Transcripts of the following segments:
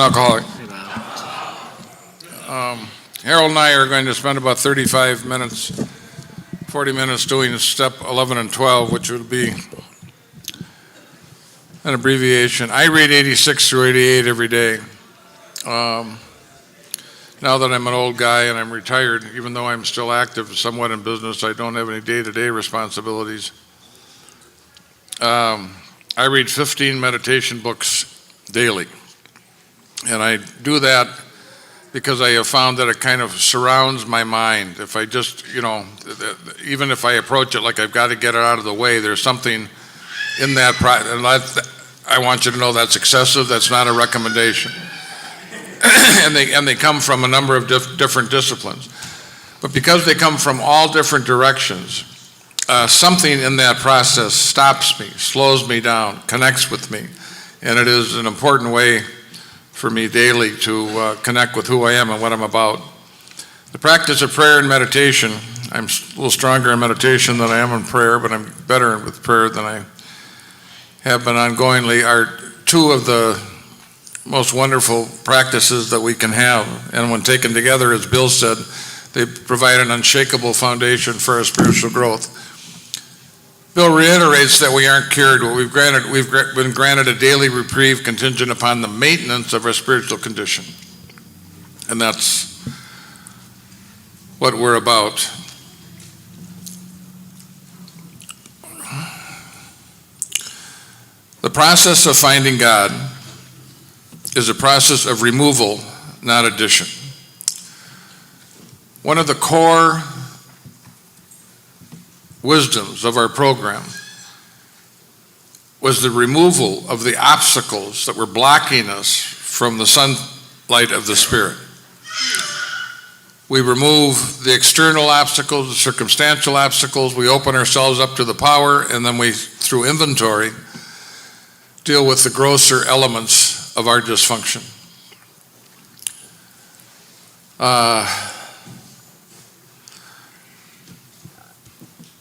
non-alcoholic. Harold and I are going to spend about 35 minutes, 40 minutes doing step 11 and 12, which would be an abbreviation. I read 86 through 88 every day. Now that I'm an old guy and I'm retired, even though I'm still active somewhat in business, I don't have any day-to-day responsibilities. I read 15 meditation books daily. And I do that because I have found that it kind of surrounds my mind. If I just, even if I approach it like I've got to get it out of the way, there's something in that, and I want you to know that's excessive, that's not a recommendation. and they come from a number of different disciplines. But because they come from all different directions, something in that process stops me, slows me down, connects with me. And it is an important way for me daily to connect with who I am and what I'm about. The practice of prayer and meditation, I'm a little stronger in meditation than I am in prayer, but I'm better with prayer than I have been ongoingly, are two of the most wonderful practices that we can have. And when taken together, as Bill said, they provide an unshakable foundation for our spiritual growth. Bill reiterates that we aren't cured. We've been granted a daily reprieve contingent upon the maintenance of our spiritual condition. And that's what we're about. The process of finding God is a process of removal, not addition. One of the core wisdoms of our program was the removal of the obstacles that were blocking us from the sunlight of the Spirit. We remove the external obstacles, the circumstantial obstacles, we open ourselves up to the power, and then we, through inventory, deal with the grosser elements of our dysfunction.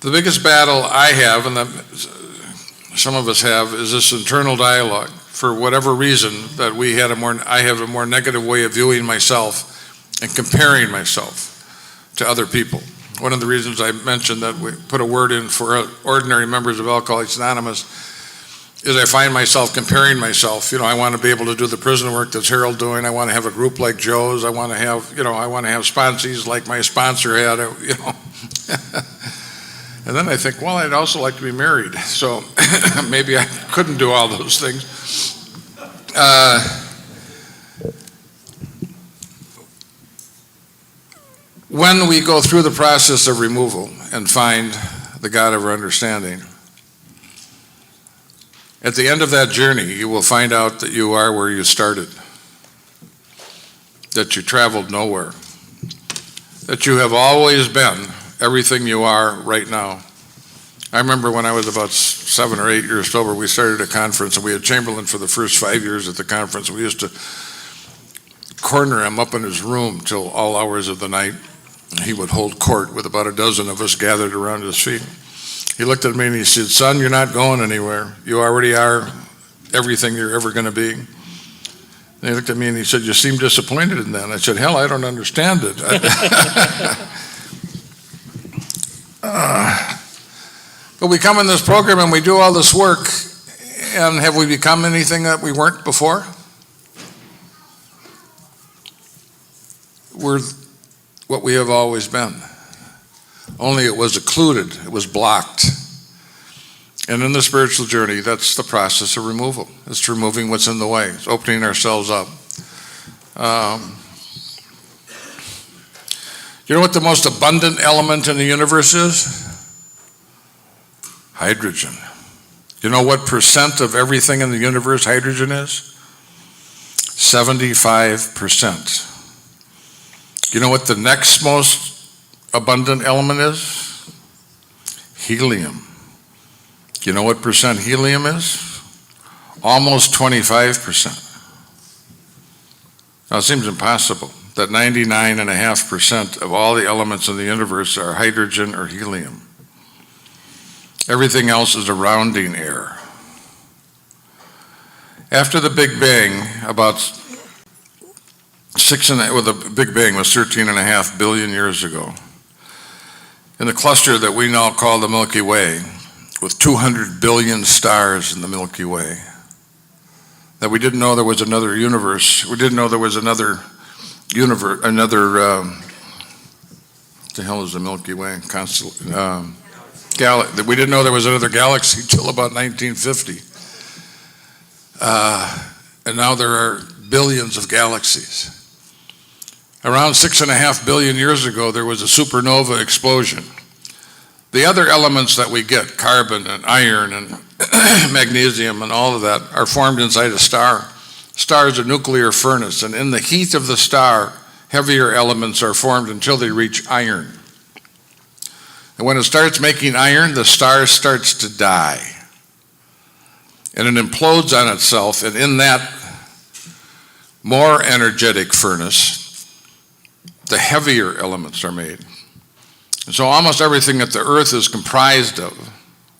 The biggest battle I have, and that some of us have, is this internal dialogue. For whatever reason, that I have a more negative way of viewing myself and comparing myself to other people. One of the reasons I mentioned that we put a word in for ordinary members of Alcoholics Anonymous is I find myself comparing myself. I want to be able to do the prison work that's Harold doing. I want to have a group like Joe's. I want to have, sponsees like my sponsor had, And then I think, well, I'd also like to be married. So maybe I couldn't do all those things. When we go through the process of removal and find the God of our understanding, at the end of that journey, you will find out that you are where you started, that you traveled nowhere, that you have always been everything you are right now. I remember when I was about 7 or 8 years sober, we started a conference, and we had Chamberlain for the first 5 years at the conference. We used to corner him up in his room till all hours of the night. He would hold court with about a dozen of us gathered around his feet. He looked at me and he said, "Son, you're not going anywhere. You already are everything you're ever going to be." And he looked at me and he said, "You seem disappointed in that." And I said, "Hell, I don't understand it." But we come in this program and we do all this work, and have we become anything that we weren't before? We're what we have always been. Only it was occluded, it was blocked. And in the spiritual journey, that's the process of removal. It's removing what's in the way. It's opening ourselves up. You know what the most abundant element in the universe is? Hydrogen. You know what percent of everything in the universe hydrogen is? 75%. You know what the next most abundant element is? Helium. You know what percent helium is? Almost 25%. Now it seems impossible that 99.5% of all the elements in the universe are hydrogen or helium. Everything else is a rounding error. After the Big Bang, about with the Big Bang was 13.5 billion years ago. In the cluster that we now call the Milky Way, with 200 billion stars in the Milky Way, that we didn't know there was another universe. We didn't know there was another universe, what the hell is the Milky Way? That we didn't know there was another galaxy till about 1950. And now there are billions of galaxies. Around 6.5 billion years ago, there was a supernova explosion. The other elements that we get, carbon and iron and magnesium and all of that, are formed inside a star. Star is a nuclear furnace, and in the heat of the star, heavier elements are formed until they reach iron. And when it starts making iron, the star starts to die. And it implodes on itself, and in that more energetic furnace, the heavier elements are made. And so almost everything that the Earth is comprised of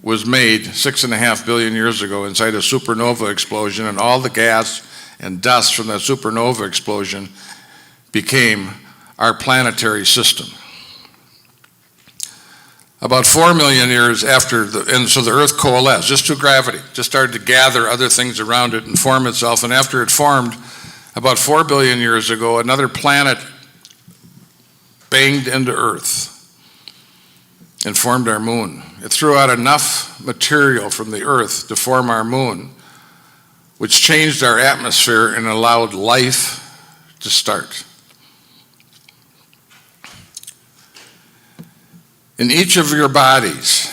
was made 6.5 billion years ago inside a supernova explosion, and all the gas and dust from that supernova explosion became our planetary system. About 4 million years after, and so the Earth coalesced just through gravity, just started to gather other things around it and form itself, and after it formed, about 4 billion years ago, another planet banged into Earth and formed our moon. It threw out enough material from the Earth to form our moon, which changed our atmosphere and allowed life to start. In each of your bodies,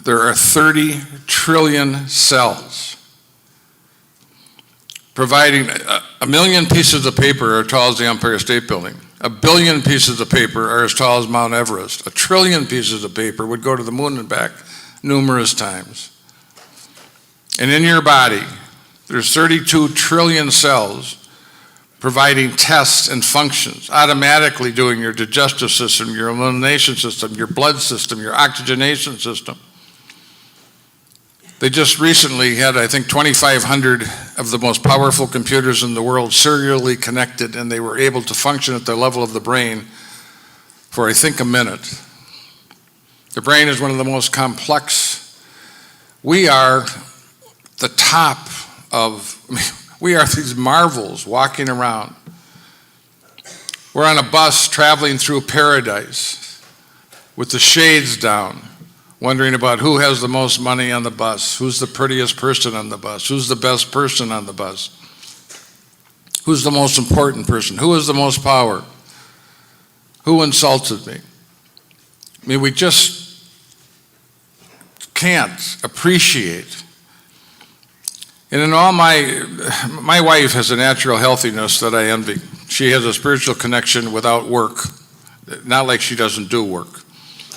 there are 30 trillion cells, providing a million pieces of paper are as tall as the Empire State Building. 1 billion pieces of paper are as tall as Mount Everest. 1 trillion pieces of paper would go to the moon and back numerous times. And in your body, there's 32 trillion cells providing tests and functions, automatically doing your digestive system, your elimination system, your blood system, your oxygenation system. They just recently had, I think, 2,500 of the most powerful computers in the world serially connected, and they were able to function at the level of the brain for, I think, a minute. The brain is one of the most complex. We are the top of, we are these marvels walking around. We're on a bus traveling through paradise with the shades down, wondering about who has the most money on the bus, who's the prettiest person on the bus, who's the best person on the bus, who's the most important person, who has the most power, who insulted me. I mean, we just can't appreciate. And in all my wife has a natural healthiness that I envy. She has a spiritual connection without work, not like she doesn't do work.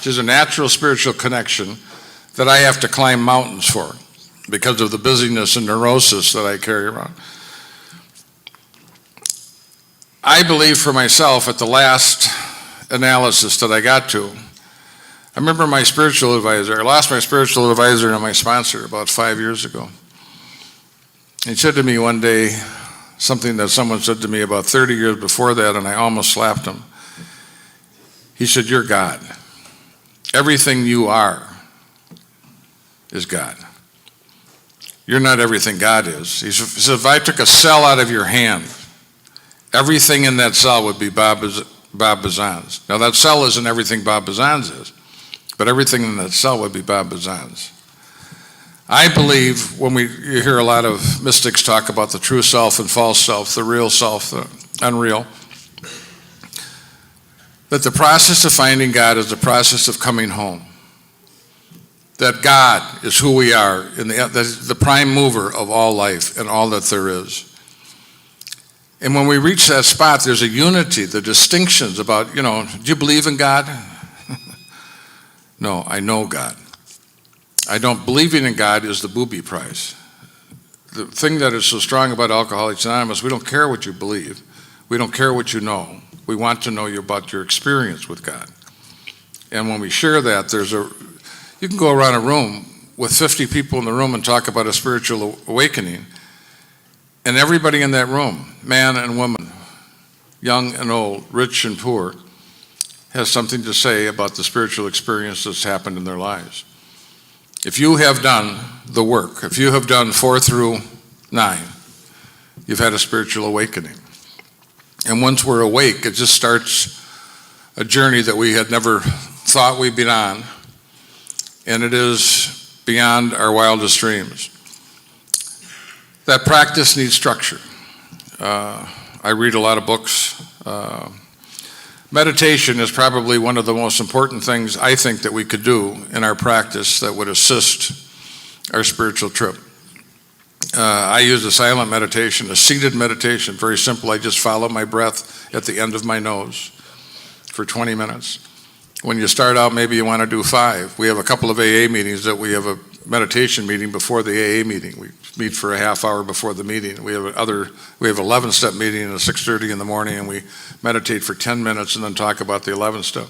She has a natural spiritual connection that I have to climb mountains for because of the busyness and neurosis that I carry around. I believe for myself at the last analysis that I got to, I remember my spiritual advisor. I lost my spiritual advisor and my sponsor about 5 years ago. He said to me one day something that someone said to me about 30 years before that, and I almost slapped him. He said, "You're God. Everything you are is God. You're not everything God is." He said, "If I took a cell out of your hand, everything in that cell would be Bob Bazan's. Now that cell isn't everything Bob Bazan's is, but everything in that cell would be Bob Bazan's." I believe when you hear a lot of mystics talk about the true self and false self, the real self, the unreal, that the process of finding God is the process of coming home. That God is who we are, and the prime mover of all life and all that there is. And when we reach that spot, there's a unity, the distinctions about, do you believe in God? No, I know God. I don't believing in God is the booby prize. The thing that is so strong about Alcoholics Anonymous, we don't care what you believe. We don't care what you know. We want to know about your experience with God. And when we share that, you can go around a room with 50 people in the room and talk about a spiritual awakening. And everybody in that room, man and woman, young and old, rich and poor, has something to say about the spiritual experience that's happened in their lives. If you have done the work, if you have done 4 through 9, you've had a spiritual awakening. And once we're awake, it just starts a journey that we had never thought we'd been on, and it is beyond our wildest dreams. That practice needs structure. I read a lot of books. Meditation is probably one of the most important things I think that we could do in our practice that would assist our spiritual trip. I use a silent meditation, a seated meditation, very simple. I just follow my breath at the end of my nose for 20 minutes. When you start out, maybe you want to do 5. We have a couple of AA meetings that we have a meditation meeting before the AA meeting. We meet for a half hour before the meeting. We have 11-step meeting at 6:30 in the morning, and we meditate for 10 minutes and then talk about the 11th step.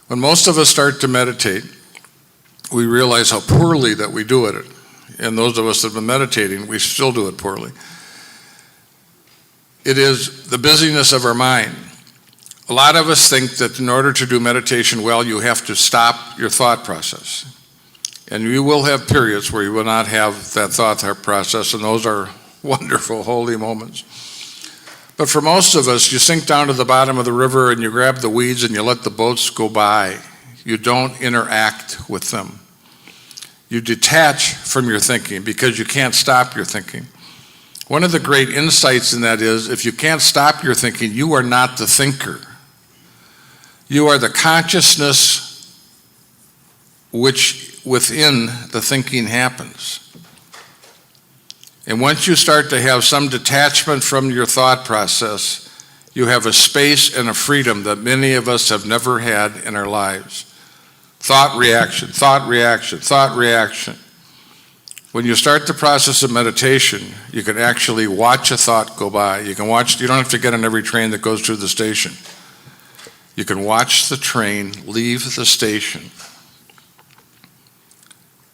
When most of us start to meditate, we realize how poorly that we do it. And those of us that have been meditating, we still do it poorly. It is the busyness of our mind. A lot of us think that in order to do meditation well, you have to stop your thought process. And you will have periods where you will not have that thought process, and those are wonderful, holy moments. But for most of us, you sink down to the bottom of the river and you grab the weeds and you let the boats go by. You don't interact with them. You detach from your thinking because you can't stop your thinking. One of the great insights in that is, if you can't stop your thinking, you are not the thinker. You are the consciousness which within the thinking happens. And once you start to have some detachment from your thought process, you have a space and a freedom that many of us have never had in our lives. Thought, reaction, thought, reaction, thought, reaction. When you start the process of meditation, you can actually watch a thought go by. You don't have to get on every train that goes through the station. You can watch the train leave the station.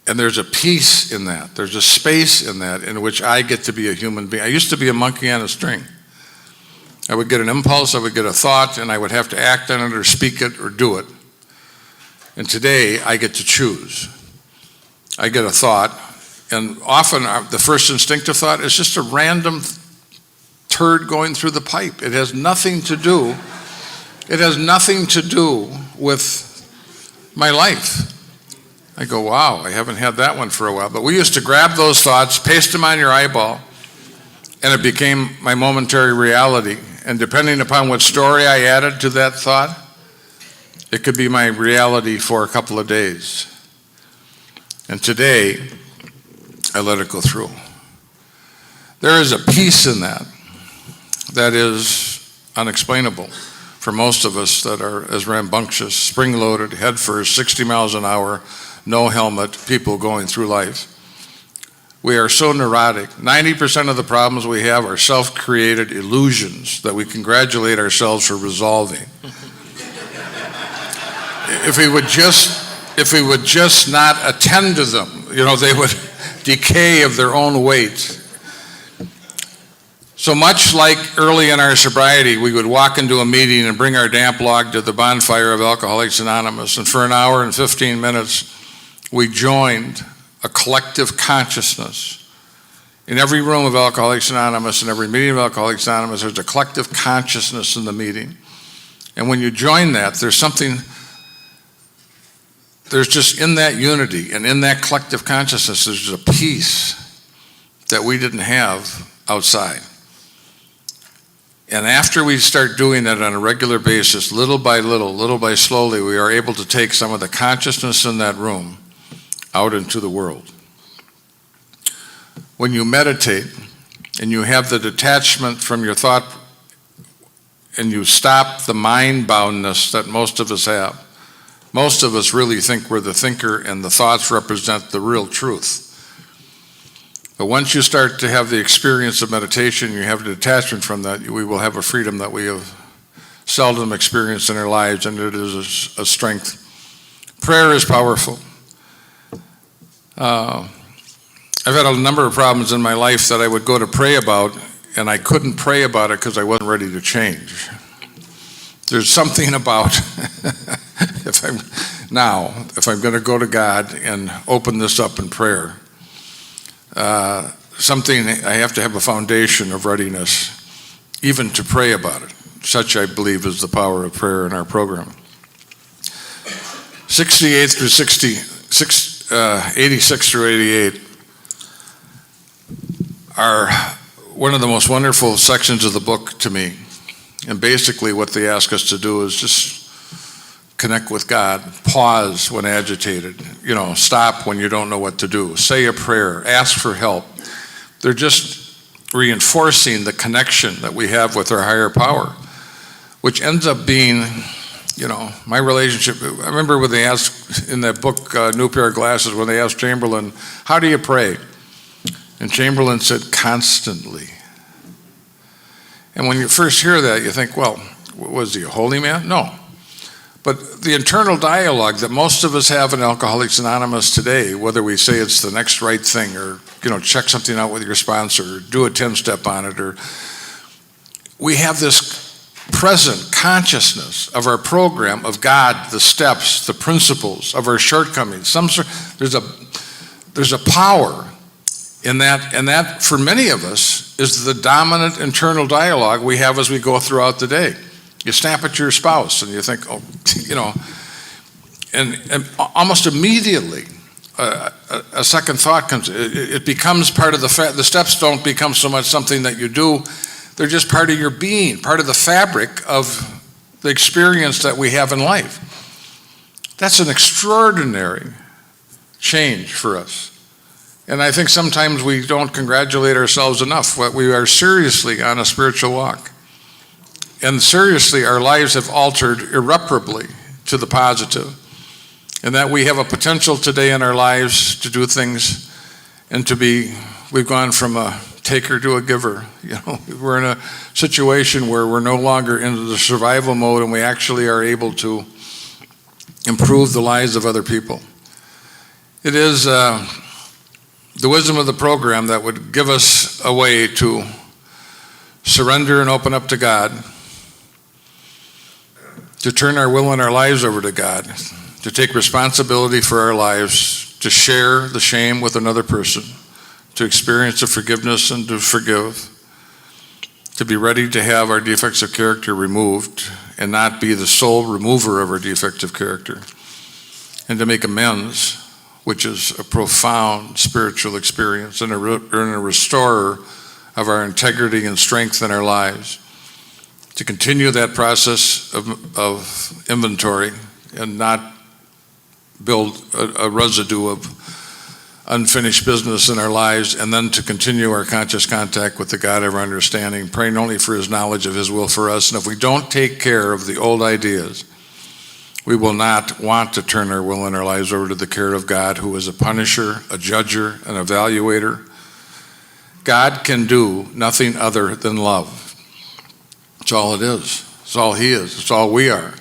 And there's a peace in that. There's a space in that in which I get to be a human being. I used to be a monkey on a string. I would get an impulse, I would get a thought, and I would have to act on it or speak it or do it. And today, I get to choose. I get a thought, and often the first instinctive thought is just a random turd going through the pipe. It has nothing to do with my life. I go, wow, I haven't had that one for a while. But we used to grab those thoughts, paste them on your eyeball, and it became my momentary reality. And depending upon what story I added to that thought, it could be my reality for a couple of days. And today, I let it go through. There is a peace in that is unexplainable for most of us that are as rambunctious, spring-loaded, head first, 60 miles an hour, no helmet, people going through life. We are so neurotic. 90% of the problems we have are self-created illusions that we congratulate ourselves for resolving. If we would just not attend to them, they would decay of their own weight. So much like early in our sobriety, we would walk into a meeting and bring our damp log to the bonfire of Alcoholics Anonymous, and for an hour and 15 minutes, we joined a collective consciousness. In every room of Alcoholics Anonymous, in every meeting of Alcoholics Anonymous, there's a collective consciousness in the meeting. And when you join that, there's just in that unity and in that collective consciousness, there's a peace that we didn't have outside. And after we start doing that on a regular basis, little by slowly, we are able to take some of the consciousness in that room out into the world. When you meditate and you have the detachment from your thought and you stop the mind-boundness that most of us have, most of us really think we're the thinker and the thoughts represent the real truth. But once you start to have the experience of meditation, you have a detachment from that, we will have a freedom that we have seldom experienced in our lives, and it is a strength. Prayer is powerful. I've had a number of problems in my life that I would go to pray about, and I couldn't pray about it because I wasn't ready to change. There's something about if I'm going to go to God and open this up in prayer, something I have to have a foundation of readiness, even to pray about it. Such, I believe, is the power of prayer in our program. 86 through 88 are one of the most wonderful sections of the book to me. And basically what they ask us to do is just connect with God, pause when agitated, stop when you don't know what to do, say a prayer, ask for help. They're just reinforcing the connection that we have with our higher power, which ends up being, my relationship. I remember when they asked in that book, New Pair of Glasses, when they asked Chamberlain, how do you pray? And Chamberlain said, constantly. And when you first hear that, you think, well, was he a holy man? No. But the internal dialogue that most of us have in Alcoholics Anonymous today, whether we say it's the next right thing or, check something out with your sponsor or do a 10-step on it, or we have this present consciousness of our program, of God, the steps, the principles, of our shortcomings. There's a power in that, and that for many of us is the dominant internal dialogue we have as we go throughout the day. You snap at your spouse and you think, and almost immediately a second thought comes. It becomes part of the steps don't become so much something that you do. They're just part of your being, part of the fabric of the experience that we have in life. That's an extraordinary change for us. And I think sometimes we don't congratulate ourselves enough. We are seriously on a spiritual walk. And seriously, our lives have altered irreparably to the positive. And that we have a potential today in our lives to do things and we've gone from a taker to a giver. We're in a situation where we're no longer in the survival mode and we actually are able to improve the lives of other people. It is the wisdom of the program that would give us a way to surrender and open up to God, to turn our will and our lives over to God, to take responsibility for our lives, to share the shame with another person, to experience the forgiveness and to forgive, to be ready to have our defects of character removed and not be the sole remover of our defects of character, and to make amends, which is a profound spiritual experience and a restorer of our integrity and strength in our lives, to continue that process of inventory and not build a residue of unfinished business in our lives, and then to continue our conscious contact with the God of our understanding, praying only for his knowledge of his will for us. And if we don't take care of the old ideas, we will not want to turn our will and our lives over to the care of God, who is a punisher, a judger, an evaluator. God can do nothing other than love. It's all it is. It's all he is. It's all we are.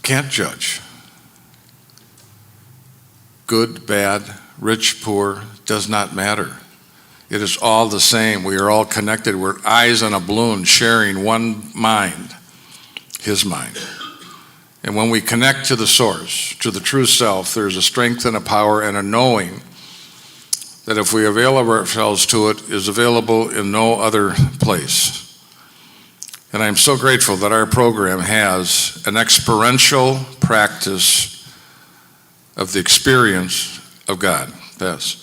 Can't judge. Good, bad, rich, poor, does not matter. It is all the same. We are all connected. We're eyes on a balloon sharing one mind, his mind. And when we connect to the source, to the true self, there's a strength and a power and a knowing that if we avail ourselves to it, is available in no other place. And I'm so grateful that our program has an experiential practice of the experience of God. Yes.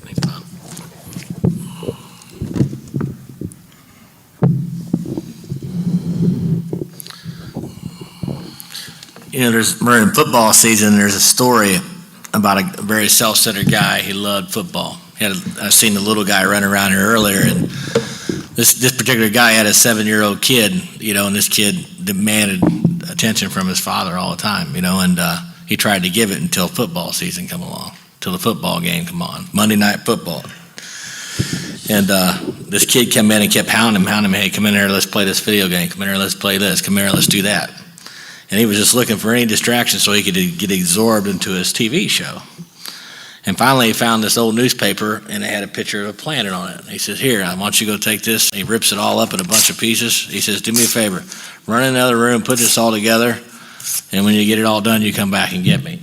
Thanks, Bob. We're in football season. There's a story about a very self-centered guy. He loved football. I seen the little guy running around here earlier, and this particular guy had a 7-year-old kid, and this kid demanded attention from his father all the time, and he tried to give it until football season come along, till the football game come on, Monday Night Football. And this kid came in and kept hounding him, hey, come in here, let's play this video game, come in here, let's play this, come here, let's do that. And he was just looking for any distraction so he could get absorbed into his TV show. And finally, he found this old newspaper, and it had a picture of a planet on it. He says, here, I want you to go take this. He rips it all up in a bunch of pieces. He says, do me a favor, run in another room, put this all together, and when you get it all done, you come back and get me,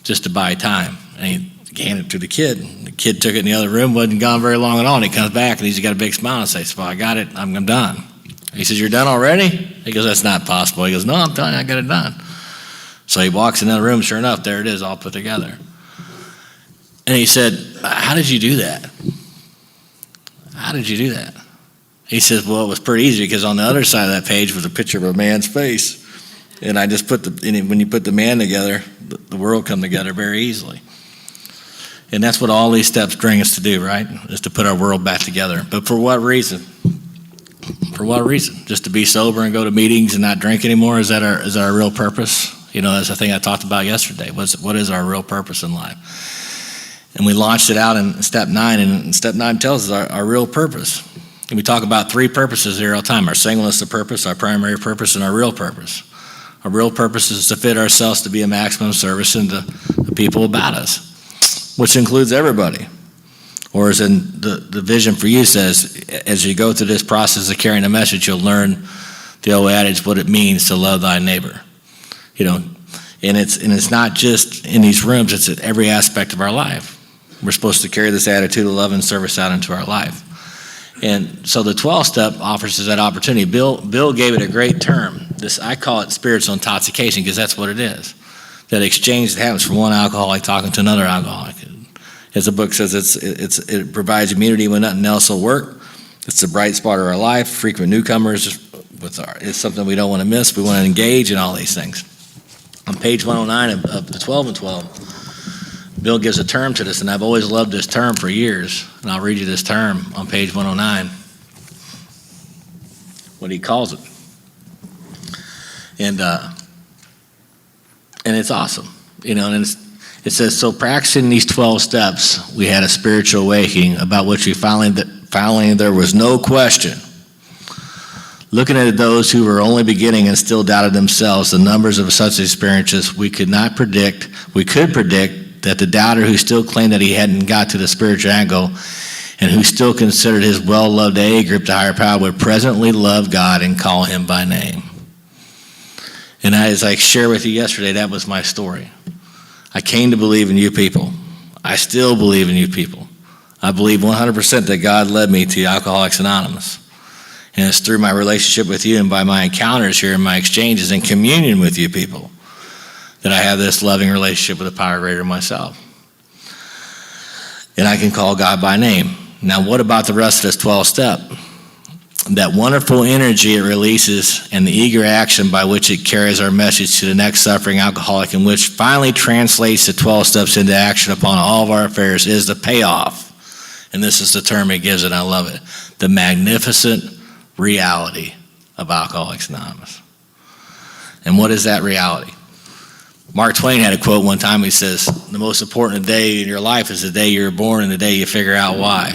just to buy time. And he handed it to the kid. The kid took it in the other room, wasn't gone very long at all, and he comes back, and he's got a big smile and says, well, I got it, I'm done. He says, you're done already? He goes, that's not possible. He goes, no, I'm done, I got it done. So he walks in the other room, sure enough, there it is, all put together. And he said, how did you do that? How did you do that? He says, well, it was pretty easy because on the other side of that page was a picture of a man's face. And I just when you put the man together, the world come together very easily. And that's what all these steps bring us to do, right? Is to put our world back together. But for what reason? For what reason? Just to be sober and go to meetings and not drink anymore? Is that our real purpose? You know, that's the thing I talked about yesterday. What is our real purpose in life? And we launched it out in step 9, and step 9 tells us our real purpose. And we talk about 3 purposes here all the time: our singleness of purpose, our primary purpose, and our real purpose. Our real purpose is to fit ourselves to be a maximum service to the people about us, which includes everybody. Or as in the vision for you says, as you go through this process of carrying the message, you'll learn the old adage, what it means to love thy neighbor. You know, and it's not just in these rooms, it's at every aspect of our life. We're supposed to carry this attitude of love and service out into our life. And so the 12th step offers us that opportunity. Bill gave it a great term. I call it spiritual intoxication, because that's what it is. That exchange that happens from one alcoholic talking to another alcoholic. As the book says, it provides immunity when nothing else will work. It's the bright spot of our life. Frequent newcomers it's something we don't want to miss. We want to engage in all these things. On page 109 of the 12 and 12, Bill gives a term to this, and I've always loved this term for years. And I'll read you this term on page 109, what he calls it. And it's awesome. You know, and it says, so practicing these 12 steps, we had a spiritual awakening about which we finally there was no question. Looking at those who were only beginning and still doubted themselves, the numbers of such experiences we could predict that the doubter who still claimed that he hadn't got to the spiritual angle and who still considered his well-loved AA group the higher power would presently love God and call him by name. And as I shared with you yesterday, that was my story. I came to believe in you people. I still believe in you people. I believe 100% that God led me to Alcoholics Anonymous. And it's through my relationship with you and by my encounters here and my exchanges and communion with you people that I have this loving relationship with a power greater than myself. And I can call God by name. Now, what about the rest of this 12th step? That wonderful energy it releases and the eager action by which it carries our message to the next suffering alcoholic, and which finally translates the 12 steps into action upon all of our affairs, is the payoff. And this is the term it gives it, I love it. The magnificent reality of Alcoholics Anonymous. And what is that reality? Mark Twain had a quote one time. He says, the most important day in your life is the day you're born and the day you figure out why.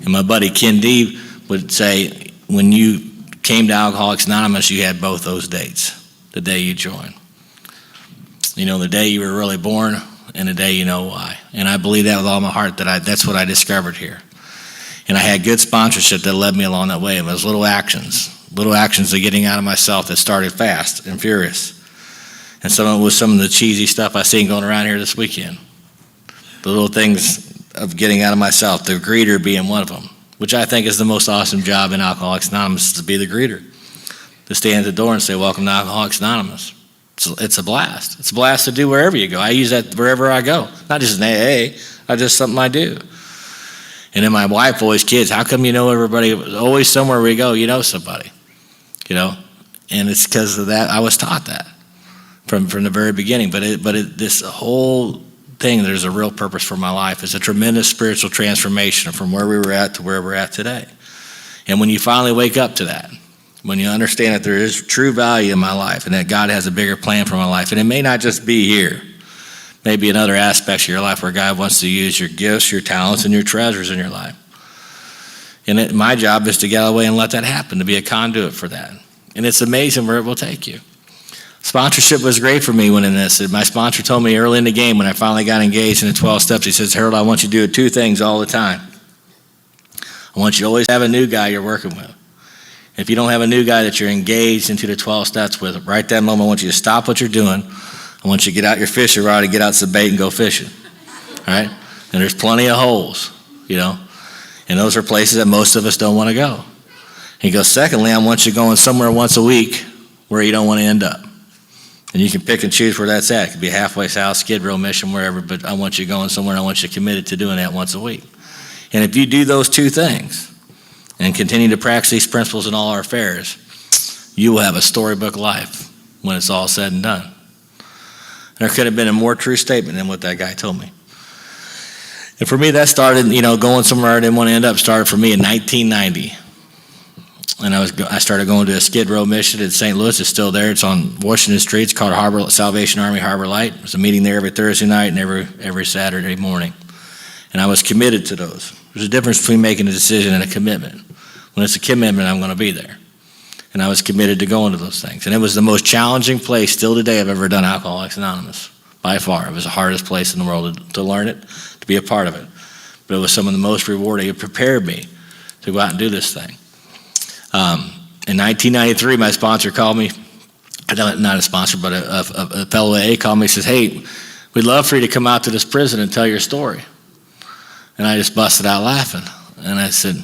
And my buddy Ken D would say, when you came to Alcoholics Anonymous, you had both those dates, the day you joined. You know, the day you were really born and the day you know why. And I believe that with all my heart, that's what I discovered here. And I had good sponsorship that led me along that way. It was little actions of getting out of myself that started fast and furious. And some of it was some of the cheesy stuff I seen going around here this weekend. The little things of getting out of myself, the greeter being one of them, which I think is the most awesome job in Alcoholics Anonymous, to be the greeter. To stand at the door and say, welcome to Alcoholics Anonymous. It's a blast. It's a blast to do wherever you go. I use that wherever I go. Not just in AA, that's just something I do. And then my wife always kids, how come you know everybody? Always somewhere we go, you know somebody. You know? And it's because of that, I was taught that from the very beginning. But this whole thing, there's a real purpose for my life. It's a tremendous spiritual transformation from where we were at to where we're at today. And when you finally wake up to that, when you understand that there is true value in my life and that God has a bigger plan for my life, and it may not just be here, maybe in other aspects of your life where God wants to use your gifts, your talents, and your treasures in your life. And my job is to get out of the way and let that happen, to be a conduit for that. And it's amazing where it will take you. Sponsorship was great for me when in this. My sponsor told me early in the game when I finally got engaged in the 12 steps, he says, Harold, I want you to do two things all the time. I want you to always have a new guy you're working with. If you don't have a new guy that you're engaged into the 12 steps with, right that moment, I want you to stop what you're doing. I want you to get out your fishing rod and get out some bait and go fishing. All right? And there's plenty of holes, and those are places that most of us don't want to go. He goes, secondly, I want you going somewhere once a week where you don't want to end up. And you can pick and choose where that's at. It could be halfway south, Skid Row, Mission, wherever, but I want you going somewhere and I want you committed to doing that once a week. And if you do those two things and continue to practice these principles in all our affairs, you will have a storybook life when it's all said and done. There could have been a more true statement than what that guy told me. And for me, that started, going somewhere I didn't want to end up, started for me in 1990. And I started going to a Skid Row mission in St. Louis. It's still there. It's on Washington Street. It's called Salvation Army Harbor Light. There's a meeting there every Thursday night and every Saturday morning. And I was committed to those. There's a difference between making a decision and a commitment. When it's a commitment, I'm going to be there. And I was committed to going to those things. And it was the most challenging place still today I've ever done Alcoholics Anonymous, by far. It was the hardest place in the world to learn it, to be a part of it. But it was some of the most rewarding. It prepared me to go out and do this thing. In 1993, my sponsor called me, not a sponsor, but a fellow AA called me and says, hey, we'd love for you to come out to this prison and tell your story. And I just busted out laughing. And I said,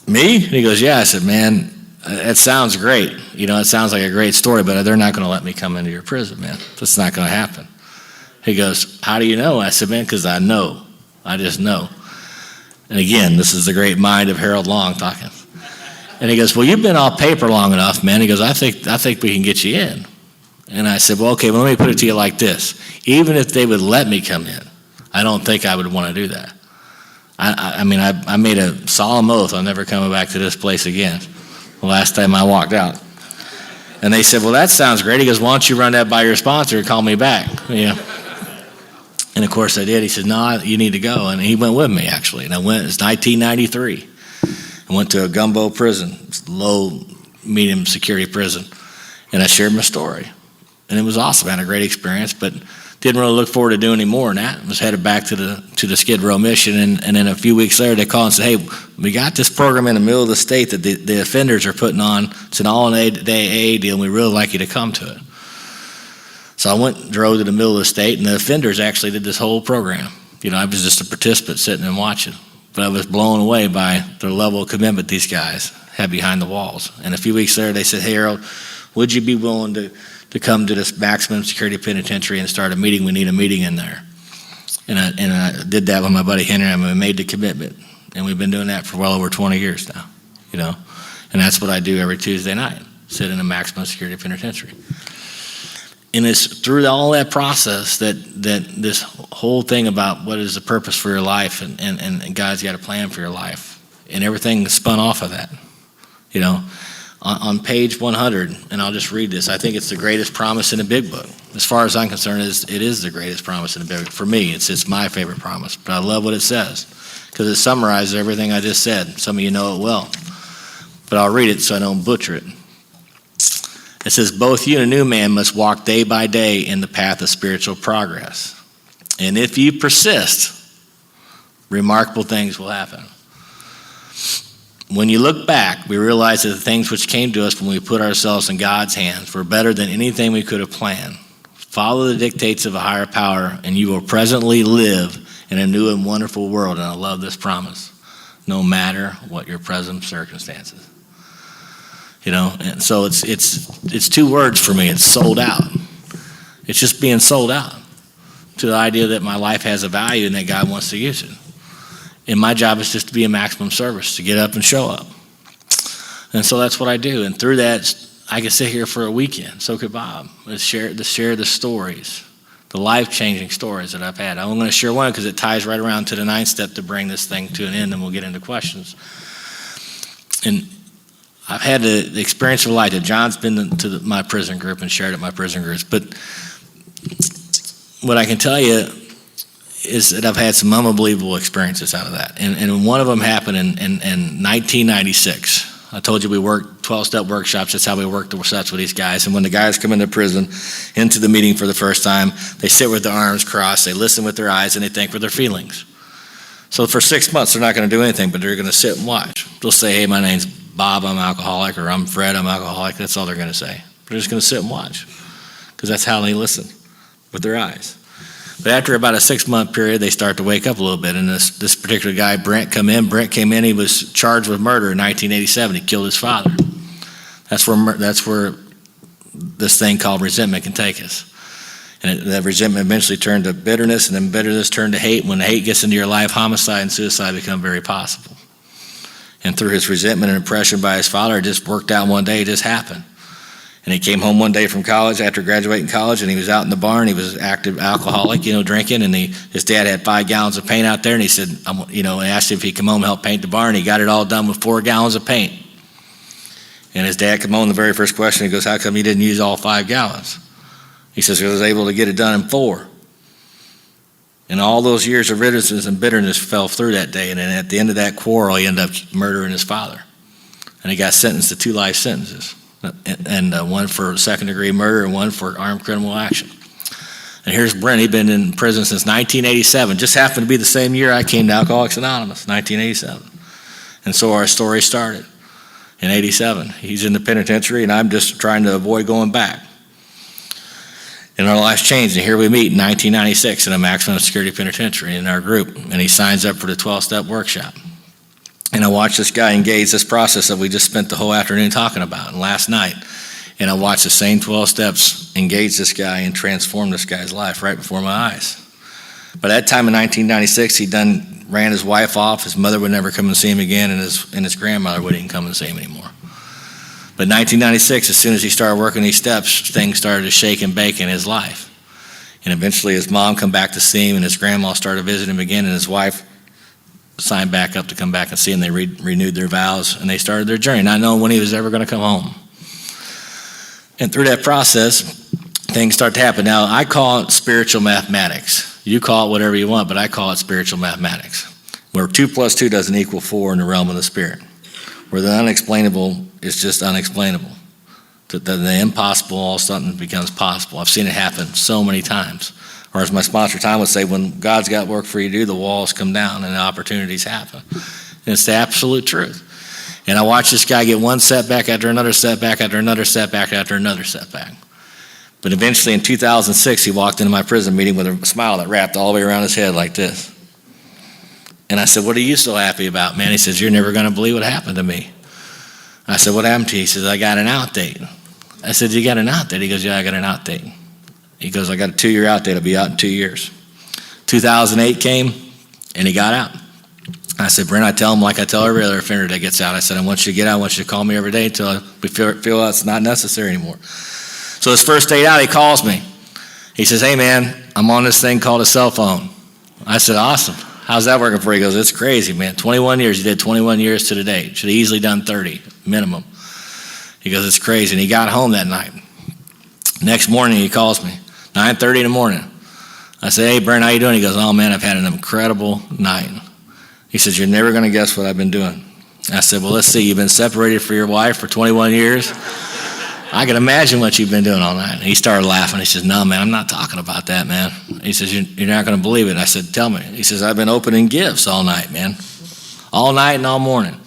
me? And he goes, yeah. I said, man, that sounds great. It sounds like a great story, but they're not going to let me come into your prison, man. That's not going to happen. He goes, how do you know? I said, man, because I know. I just know. And again, this is the great mind of Harold Long talking. And he goes, well, you've been off paper long enough, man. He goes, I think we can get you in. And I said, well, okay, let me put it to you like this. Even if they would let me come in, I don't think I would want to do that. I mean, I made a solemn oath I'm never coming back to this place again. The last time I walked out. And they said, well, that sounds great. He goes, why don't you run that by your sponsor and call me back? And of course I did. He said, no, you need to go. And he went with me, actually. And I went, it's 1993. I went to a gumbo prison, low, medium security prison, and I shared my story. And it was awesome. I had a great experience, but didn't really look forward to doing any more than that. I was headed back to the Skid Row mission, and then a few weeks later they called and said, hey, we got this program in the middle of the state that the offenders are putting on. It's an all-day AA deal, and we really like you to come to it. So I went and drove to the middle of the state, and the offenders actually did this whole program. I was just a participant sitting and watching. But I was blown away by the level of commitment these guys had behind the walls. And a few weeks later, they said, hey, Harold, would you be willing to come to this maximum security penitentiary and start a meeting? We need a meeting in there. And I did that with my buddy Henry, and we made the commitment. And we've been doing that for well over 20 years now, And that's what I do every Tuesday night, sit in a maximum security penitentiary. And it's through all that process that this whole thing about what is the purpose for your life and God's got a plan for your life. And everything spun off of that. On page 100, and I'll just read this, I think it's the greatest promise in the big book. As far as I'm concerned, it is the greatest promise in the big book. For me, it's my favorite promise. But I love what it says because it summarizes everything I just said. Some of you know it well. But I'll read it so I don't butcher it. It says, both you and a new man must walk day by day in the path of spiritual progress. And if you persist, remarkable things will happen. When you look back, we realize that the things which came to us when we put ourselves in God's hands were better than anything we could have planned. Follow the dictates of a higher power, and you will presently live in a new and wonderful world. And I love this promise, no matter what your present circumstances. And so it's two words for me. It's sold out. It's just being sold out to the idea that my life has a value and that God wants to use it. And my job is just to be a maximum service, to get up and show up. And so that's what I do. And through that, I could sit here for a weekend. So could Bob. Let's share the stories, the life-changing stories that I've had. I'm going to share one because it ties right around to the 9th step to bring this thing to an end, and we'll get into questions. And I've had the experience of life. John's been to my prison group and shared at my prison groups. But what I can tell you is that I've had some unbelievable experiences out of that. And one of them happened in 1996. I told you we worked 12-step workshops. That's how we work the steps with these guys. And when the guys come into prison, into the meeting for the first time, they sit with their arms crossed, they listen with their eyes, and they think with their feelings. So for 6 months, they're not going to do anything, but they're going to sit and watch. They'll say, hey, my name's Bob, I'm alcoholic, or I'm Fred, I'm alcoholic. That's all they're going to say. They're just going to sit and watch because that's how they listen, with their eyes. But after about a 6-month period, they start to wake up a little bit. And this particular guy, Brent came in, he was charged with murder in 1987. He killed his father. That's where this thing called resentment can take us. And that resentment eventually turned to bitterness, and then bitterness turned to hate. When the hate gets into your life, homicide and suicide become very possible. And through his resentment and oppression by his father, it just worked out one day, it just happened. And he came home one day from college after graduating college, and he was out in the bar, and he was active alcoholic, drinking, and his dad had 5 gallons of paint out there, and he said, asked him if he'd come home and help paint the bar, and he got it all done with 4 gallons of paint. And his dad came home, the very first question, he goes, how come you didn't use all 5 gallons? He says, because I was able to get it done in 4. And all those years of reticence and bitterness fell through that day, and then at the end of that quarrel, he ended up murdering his father. And he got sentenced to 2 life sentences. And one for second-degree murder and one for armed criminal action. And here's Brent. He'd been in prison since 1987. Just happened to be the same year I came to Alcoholics Anonymous, 1987. And so our story started in 87. He's in the penitentiary, and I'm just trying to avoid going back. And our lives changed, and here we meet in 1996 in a maximum security penitentiary in our group, and he signs up for the 12-step workshop. And I watched this guy engage this process that we just spent the whole afternoon talking about, and last night. And I watched the same 12 steps engage this guy and transform this guy's life right before my eyes. By that time in 1996, he ran his wife off. His mother would never come and see him again, and his grandmother wouldn't even come and see him anymore. But in 1996, as soon as he started working these steps, things started to shake and bake in his life. And eventually his mom come back to see him, and his grandma started visiting him again, and his wife signed back up to come back and see him. They renewed their vows, and they started their journey, not knowing when he was ever going to come home. And through that process, things start to happen. Now, I call it spiritual mathematics. You call it whatever you want, but I call it spiritual mathematics, where 2 + 2 doesn't equal 4 in the realm of the spirit, where the unexplainable is just unexplainable. The impossible, all of a sudden becomes possible. I've seen it happen so many times. Or as my sponsor Tom would say, when God's got work for you to do, the walls come down and the opportunities happen. And it's the absolute truth. And I watched this guy get one setback after another setback after another setback after another setback. But eventually in 2006, he walked into my prison meeting with a smile that wrapped all the way around his head like this. And I said, what are you so happy about, man? He says, you're never going to believe what happened to me. I said, what happened to you? He says, I got an out date. I said, you got an out date? He goes, yeah, I got an out date. He goes, I got a 2-year out date. I'll be out in 2 years. 2008 came, and he got out. I said, Brent, I tell him like I tell every other offender that gets out. I said, I want you to get out. I want you to call me every day until we feel it's not necessary anymore. So his first day out, he calls me. He says, hey, man, I'm on this thing called a cell phone. I said, awesome. How's that working for you? He goes, it's crazy, man. 21 years. He did 21 years to the date. Should have easily done 30, minimum. He goes, it's crazy. And he got home that night. Next morning, he calls me, 9:30 in the morning. I said, hey, Brent, how you doing? He goes, oh, man, I've had an incredible night. He says, you're never going to guess what I've been doing. I said, well, let's see. You've been separated from your wife for 21 years. I can imagine what you've been doing all night. And he started laughing. He says, no, man, I'm not talking about that, man. He says, you're not going to believe it. I said, tell me. He says, I've been opening gifts all night, man. All night and all morning.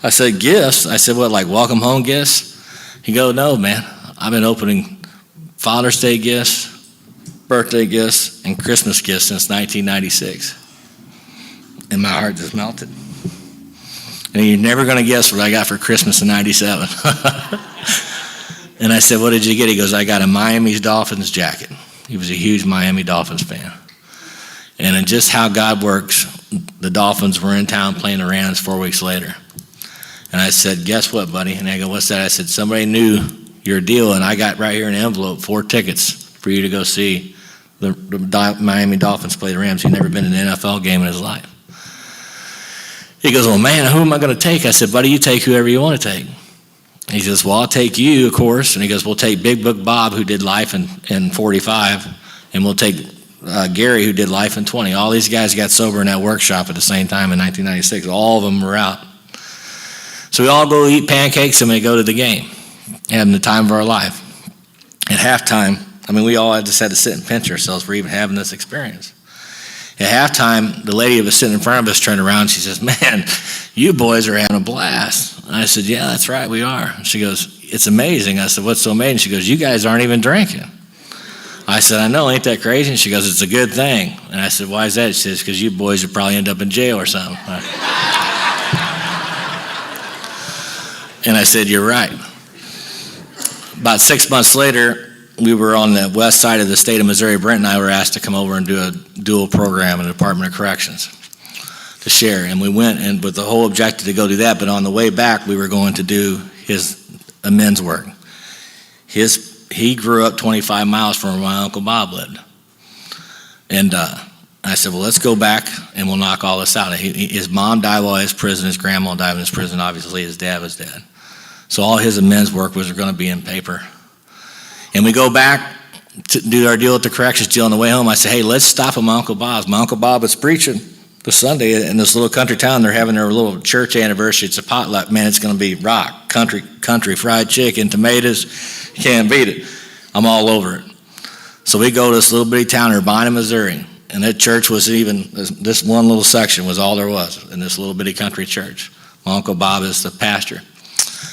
I said, gifts? I said, what, like welcome home gifts? He goes, no, man. I've been opening Father's Day gifts, birthday gifts, and Christmas gifts since 1996. And my heart just melted. And you're never going to guess what I got for Christmas in 97. And I said, what did you get? He goes, I got a Miami Dolphins jacket. He was a huge Miami Dolphins fan. And in just how God works, the Dolphins were in town playing the Rams 4 weeks later. And I said, guess what, buddy? And I go, what's that? I said, somebody knew your deal, and I got right here in an envelope 4 tickets for you to go see the Miami Dolphins play the Rams. He'd never been in an NFL game in his life. He goes, well, man, who am I going to take? I said, buddy, you take whoever you want to take. He says, well, I'll take you, of course. And he goes, we'll take Big Book Bob, who did life in 45, and we'll take Gary, who did life in 20. All these guys got sober in that workshop at the same time in 1996. All of them were out. So we all go eat pancakes and we go to the game, having the time of our life. At halftime, we all just had to sit and pinch ourselves for even having this experience. At halftime, the lady that was sitting in front of us turned around and she says, "Man, you boys are having a blast." And I said, "Yeah, that's right, we are." She goes, "It's amazing." I said, "What's so amazing?" She goes, "You guys aren't even drinking." I said, "I know, ain't that crazy?" And she goes, "It's a good thing." And I said, "Why is that?" She says, "Because you boys would probably end up in jail or something." And I said, "You're right." About 6 months later, we were on the west side of the state of Missouri. Brent and I were asked to come over and do a dual program in the Department of Corrections to share. And we went and with the whole objective to go do that. But on the way back, we were going to do his amends work. He grew up 25 miles from where my Uncle Bob lived. And I said, "Well, let's go back and we'll knock all this out." His mom died while he was in prison. His grandma died in his prison. Obviously, his dad was dead. So all his amends work was going to be in paper. And we go back to do our deal at the corrections deal. On the way home, I said, "Hey, let's stop at my Uncle Bob's." My Uncle Bob was preaching this Sunday in this little country town. They're having their little church anniversary. It's a potluck. Man, it's going to be rock, country, fried chicken, tomatoes. You can't beat it. I'm all over it. So we go to this little bitty town, Ormond, Missouri. And that church was this one little section was all there was in this little bitty country church. My Uncle Bob is the pastor.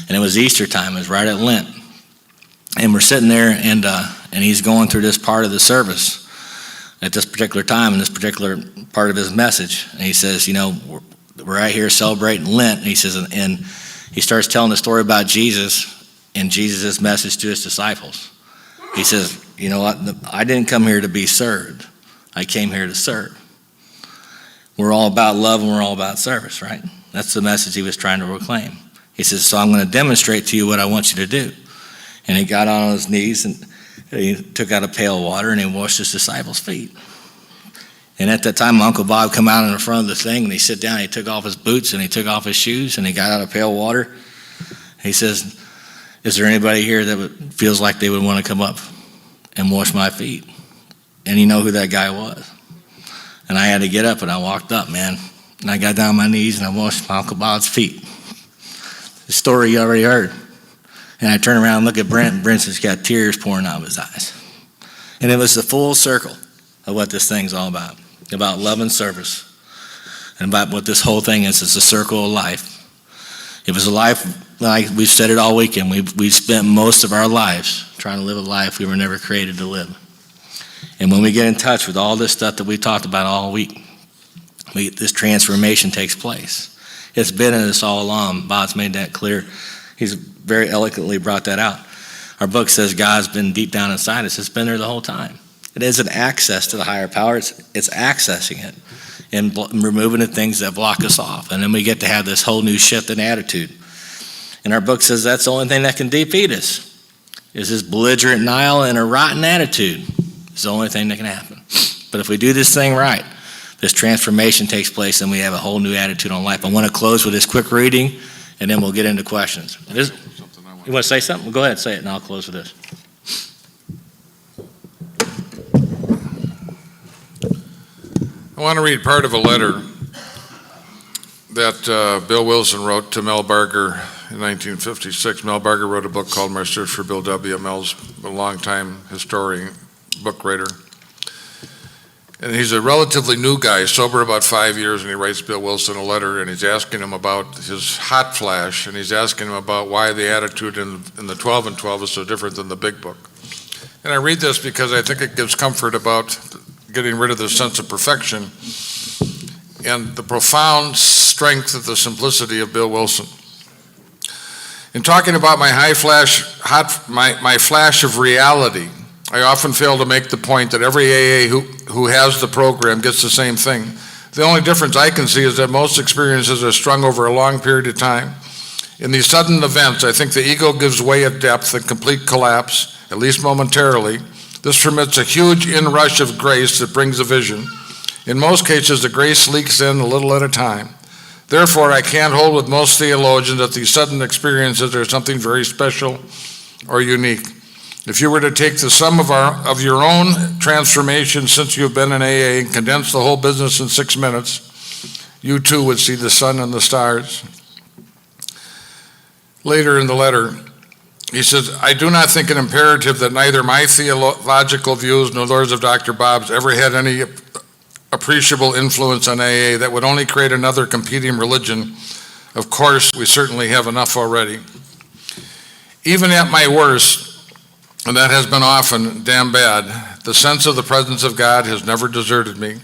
And it was Easter time. It was right at Lent. And we're sitting there, and he's going through this part of the service at this particular time, in this particular part of his message. And he says, we're right here celebrating Lent. And he says, and he starts telling the story about Jesus and Jesus' message to his disciples. He says, "You know what? I didn't come here to be served. I came here to serve." We're all about love and we're all about service, right? That's the message he was trying to proclaim. He says, "So I'm going to demonstrate to you what I want you to do." And he got on his knees and he took out a pail of water and he washed his disciples' feet. And at that time, my Uncle Bob come out in the front of the thing and he sat down, and he took off his boots and he took off his shoes and he got out a pail of water. He says, "Is there anybody here that feels like they would want to come up and wash my feet?" And you know who that guy was. And I had to get up and I walked up, man. And I got down on my knees and I washed my Uncle Bob's feet. The story you already heard. And I turn around and look at Brent, and Brent's got tears pouring out of his eyes. And it was the full circle of what this thing's all about love and service, and about what this whole thing is. It's a circle of life. It was a life, like we've said it all weekend, we've spent most of our lives trying to live a life we were never created to live. And when we get in touch with all this stuff that we talked about all week, this transformation takes place. It's been in us all along. Bob's made that clear. He's very eloquently brought that out. Our book says God's been deep down inside us. It's been there the whole time. It isn't access to the higher power. It's accessing it and removing the things that block us off. And then we get to have this whole new shift in attitude. And our book says that's the only thing that can defeat us is this belligerent denial and a rotten attitude. It's the only thing that can happen. But if we do this thing right, this transformation takes place and we have a whole new attitude on life. I want to close with this quick reading, and then we'll get into questions. You want to say something? Well, go ahead, say it, and I'll close with this. I want to read part of a letter that Bill Wilson wrote to Mel Barger in 1956. Mel Barger wrote a book called My Search for Bill W. Mel's a longtime historian, book writer. And he's a relatively new guy, sober about 5 years, and he writes Bill Wilson a letter, and he's asking him about his hot flash, and he's asking him about why the attitude in the 12 and 12 is so different than the big book. And I read this because I think it gives comfort about getting rid of the sense of perfection and the profound strength of the simplicity of Bill Wilson. In talking about my my flash of reality, I often fail to make the point that every AA who has the program gets the same thing. The only difference I can see is that most experiences are strung over a long period of time. In these sudden events, I think the ego gives way at depth and complete collapse, at least momentarily. This permits a huge inrush of grace that brings a vision. In most cases, the grace leaks in a little at a time. Therefore, I can't hold with most theologians that these sudden experiences are something very special or unique. If you were to take the sum of your own transformation since you've been in AA and condense the whole business in 6 minutes, you too would see the sun and the stars. later in the letter, he says, I do not think it imperative that neither my theological views nor those of Dr. Bob's ever had any appreciable influence on AA. That would only create another competing religion. Of course, we certainly have enough already. Even at my worst, and that has been often damn bad, the sense of the presence of God has never deserted me.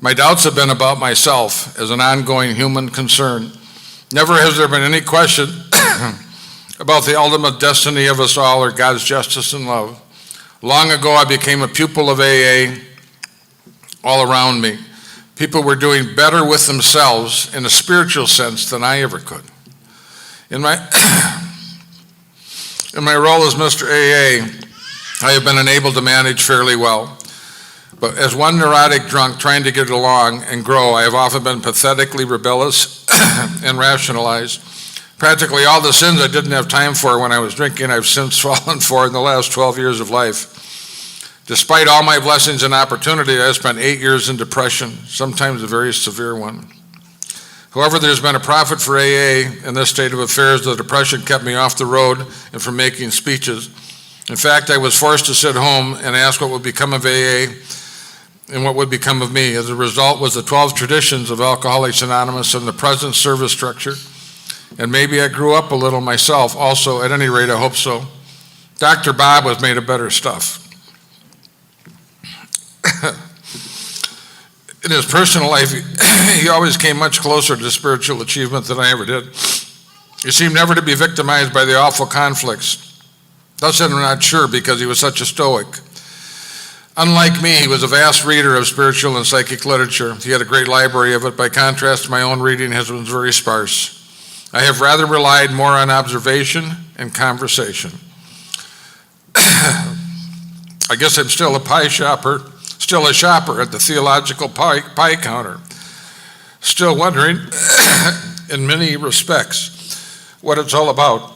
My doubts have been about myself as an ongoing human concern. Never has there been any question about the ultimate destiny of us all or God's justice and love. Long ago, I became a pupil of AA all around me. People were doing better with themselves in a spiritual sense than I ever could. In my role as Mr. AA, I have been enabled to manage fairly well. But as one neurotic drunk trying to get along and grow, I have often been pathetically rebellious and rationalized. Practically all the sins I didn't have time for when I was drinking, I've since fallen for in the last 12 years of life. Despite all my blessings and opportunity, I spent 8 years in depression, sometimes a very severe one. However, there's been a profit for AA in this state of affairs. The depression kept me off the road and from making speeches. In fact, I was forced to sit home and ask what would become of AA and what would become of me. As a result was the 12 traditions of Alcoholics Anonymous and the present service structure. And maybe I grew up a little myself also. At any rate, I hope so. Dr. Bob was made of better stuff. In his personal life, he always came much closer to spiritual achievement than I ever did. He seemed never to be victimized by the awful conflicts. Thus, I'm not sure because he was such a stoic. Unlike me, he was a vast reader of spiritual and psychic literature. He had a great library of it. By contrast, my own reading has been very sparse. I have rather relied more on observation and conversation. I guess I'm still a pie shopper, still a shopper at the theological pie counter, still wondering, in many respects, what it's all about.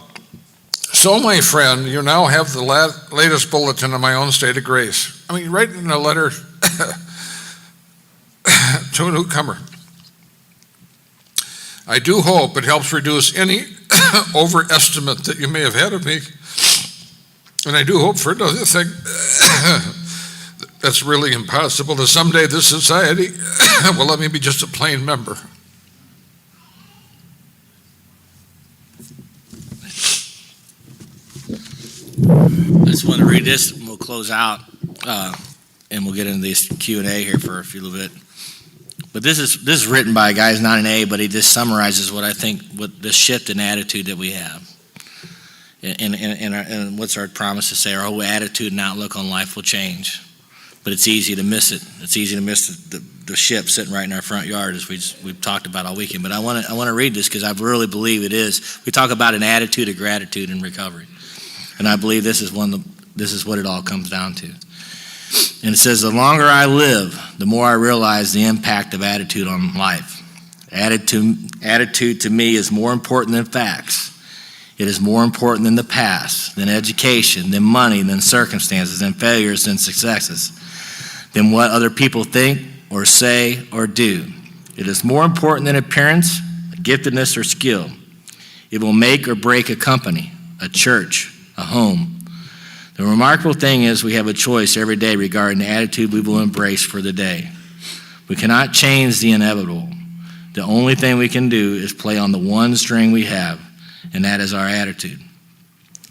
So, my friend, you now have the latest bulletin of my own state of grace. I mean, writing a letter to a newcomer. I do hope it helps reduce any overestimate that you may have had of me. And I do hope for another thing that's really impossible, that someday this society will let me be just a plain member. I just want to read this and we'll close out and we'll get into this Q&A here for a few little bit. But this is written by a guy who's not an A, but he just summarizes what I think, what the shift in attitude that we have. And what's our promise to say? Our whole attitude and outlook on life will change. But it's easy to miss it. It's easy to miss the ship sitting right in our front yard, as we've talked about all weekend. But I want to read this because I really believe it is. We talk about an attitude of gratitude and recovery. And I believe this is what it all comes down to. And it says, the longer I live, the more I realize the impact of attitude on life. Attitude to me is more important than facts. It is more important than the past, than education, than money, than circumstances, than failures, than successes, than what other people think or say or do. It is more important than appearance, giftedness, or skill. It will make or break a company, a church, a home. The remarkable thing is we have a choice every day regarding the attitude we will embrace for the day. We cannot change the inevitable. The only thing we can do is play on the one string we have, and that is our attitude.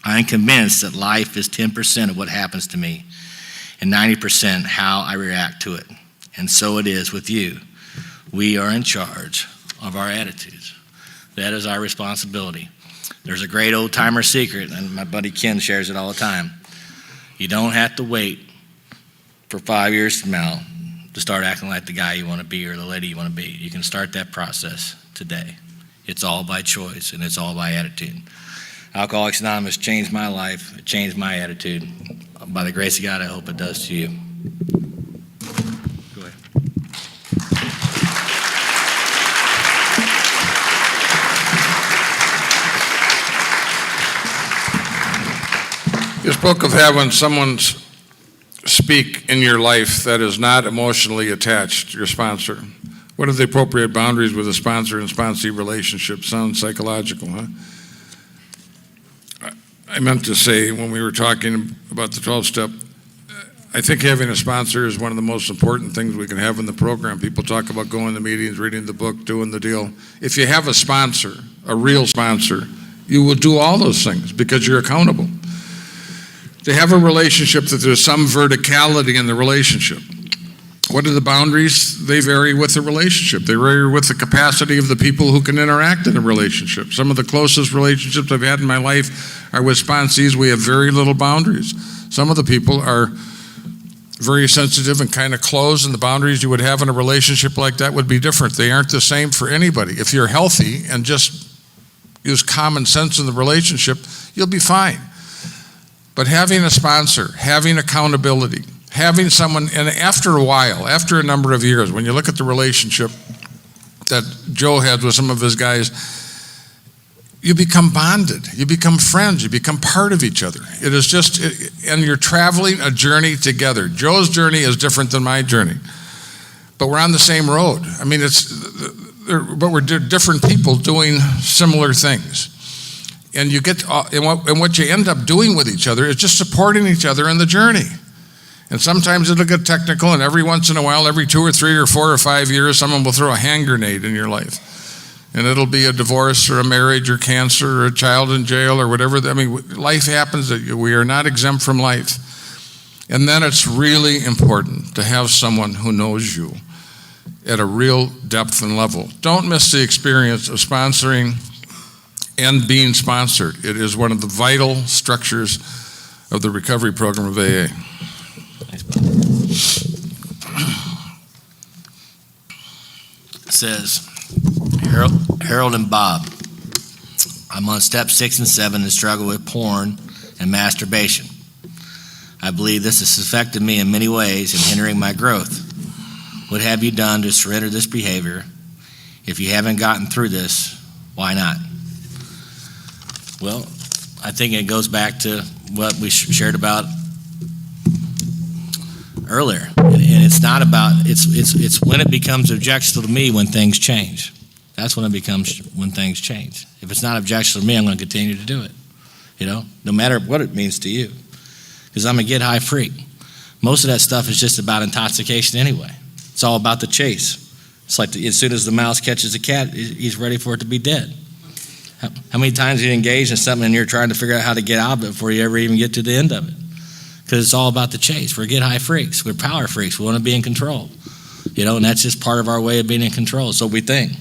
I am convinced that life is 10% of what happens to me and 90% how I react to it. And so it is with you. We are in charge of our attitudes. That is our responsibility. There's a great old-timer secret, and my buddy Ken shares it all the time. You don't have to wait for 5 years from now to start acting like the guy you want to be or the lady you want to be. You can start that process today. It's all by choice, and it's all by attitude. Alcoholics Anonymous changed my life. It changed my attitude. By the grace of God, I hope it does to you. Go ahead. You spoke of having someone speak in your life that is not emotionally attached to your sponsor. What are the appropriate boundaries with a sponsor and sponsee relationship? Sounds psychological, huh? I meant to say when we were talking about the 12-step, I think having a sponsor is one of the most important things we can have in the program. People talk about going to meetings, reading the book, doing the deal. If you have a sponsor, a real sponsor, you will do all those things because you're accountable. To have a relationship that there's some verticality in the relationship. What are the boundaries? They vary with the relationship. They vary with the capacity of the people who can interact in a relationship. Some of the closest relationships I've had in my life are with sponsees. We have very little boundaries. Some of the people are very sensitive and kind of closed, and the boundaries you would have in a relationship like that would be different. They aren't the same for anybody. If you're healthy and just use common sense in the relationship, you'll be fine. But having a sponsor, having accountability, having someone, and after a while, after a number of years, when you look at the relationship that Joe had with some of his guys, you become bonded, you become friends, you become part of each other. It is just, and you're traveling a journey together. Joe's journey is different than my journey, but we're on the same road. I mean, but we're different people doing similar things. And you get, and what you end up doing with each other is just supporting each other in the journey. And sometimes it'll get technical, and every once in a while, every 2 or 3 or 4 or 5 years, someone will throw a hand grenade in your life. And it'll be a divorce or a marriage or cancer or a child in jail or whatever. I mean, life happens. We are not exempt from life. And then it's really important to have someone who knows you at a real depth and level. Don't miss the experience of sponsoring and being sponsored. It is one of the vital structures of the recovery program of AA. It says, Harold and Bob, I'm on step 6 and 7 and struggle with porn and masturbation. I believe this has affected me in many ways and hindering my growth. What have you done to surrender this behavior? If you haven't gotten through this, why not? Well, I think it goes back to what we shared about earlier. And it's not about, it's when it becomes objectionable to me when things change. That's when it becomes when things change. If it's not objectionable to me, I'm going to continue to do it. No matter what it means to you. Because I'm a get high freak. Most of that stuff is just about intoxication anyway. It's all about the chase. It's like as soon as the mouse catches a cat, he's ready for it to be dead. How many times you engage in something and you're trying to figure out how to get out of it before you ever even get to the end of it? Because it's all about the chase. We're get high freaks. We're power freaks. We want to be in control. And that's just part of our way of being in control. So we think,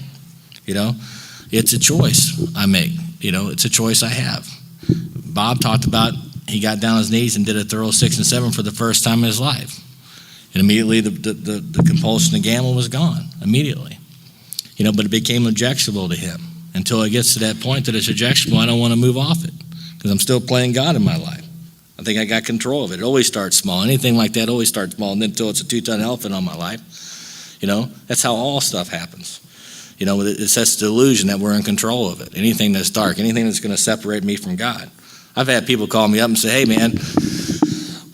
it's a choice I make. It's a choice I have. Bob talked about he got down on his knees and did a thorough 6 and 7 for the first time in his life. And immediately the compulsion to gamble was gone, immediately. But it became objectionable to him. Until it gets to that point that it's objectionable, I don't want to move off it because I'm still playing God in my life. I think I got control of it. It always starts small. Anything like that always starts small, and then until it's a 2-ton elephant on my life. That's how all stuff happens. It's that delusion that we're in control of it. Anything that's dark, anything that's going to separate me from God. I've had people call me up and say, hey, man,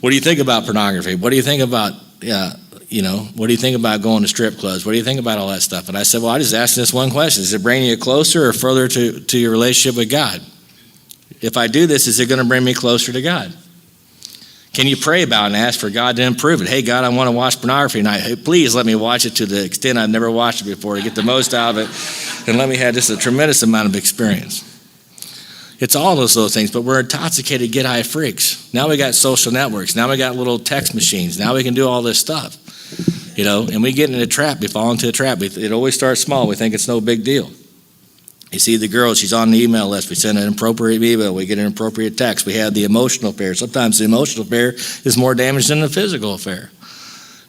what do you think about pornography? What do you think about, what do you think about going to strip clubs? What do you think about all that stuff? And I said, well, I just asked this one question. Is it bringing you closer or further to your relationship with God? If I do this, is it going to bring me closer to God? Can you pray about it and ask for God to improve it? Hey, God, I want to watch pornography tonight. Hey, please let me watch it to the extent I've never watched it before to get the most out of it. And let me have just a tremendous amount of experience. It's all those little things, but we're intoxicated, get high freaks. Now we got social networks. Now we got little text machines. Now we can do all this stuff, and we get in a trap. We fall into a trap. It always starts small. We think it's no big deal. You see the girl, she's on the email list. We send an inappropriate email. We get an inappropriate text. We have the emotional affair. Sometimes the emotional affair is more damage than the physical affair.